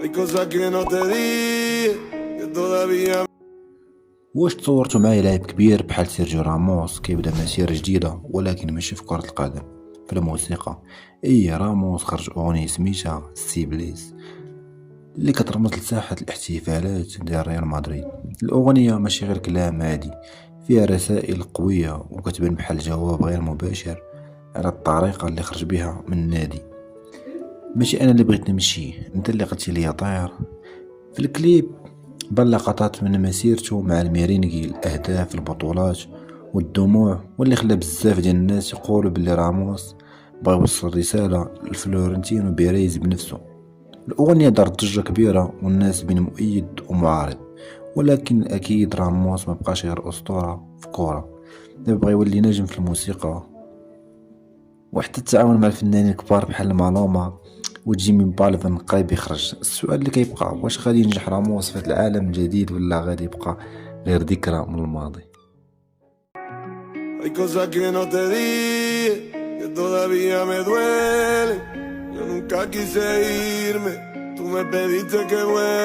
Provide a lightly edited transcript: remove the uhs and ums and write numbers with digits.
Hay cosas que no te dije, que todavía. واش تصورتوا معايا لاعب كبير بحال سيرجيو راموس كيبدا مسيرة جديدة ولكن ماشي في كرة القدم، في الموسيقى؟ راموس خرج أغنية سميتها سيبليس اللي كترمز لساحة الاحتفالات ديال ريال مدريد. الأغنية ماشي غير كلام عادي، فيها رسائل قوية وكتبان بحال جواب غير مباشر على الطريقة اللي خرج بها من النادي. ماشي أنا اللي بغيت نمشي، انت اللي قلتي لي طير. في الكليب بان لقطات من مسيرته مع الميرينغي، الأهداف، البطولات والدموع، واللي خلى بزاف ديال الناس يقولوا بلي راموس بغا يوصل رسالة لفلورنتينو بيريز بنفسه. الأغنية دارت ضجة كبيرة والناس بين مؤيد ومعارض، ولكن أكيد راموس مبقاش غير أسطورة في كورة، بغا يولي نجم في الموسيقى. وحتى التعاون مع الفنانين الكبار بحال مالوما وجيمي بالفن قريب يخرج. السؤال اللي كيبقى، واش غادي ينجح راموس في هذا العالم الجديد ولا غادي يبقى غير ذكرى من الماضي؟ Hay cosas que no te dije, que todavía me duele. Yo nunca quise irme, tú me pediste que vuelva.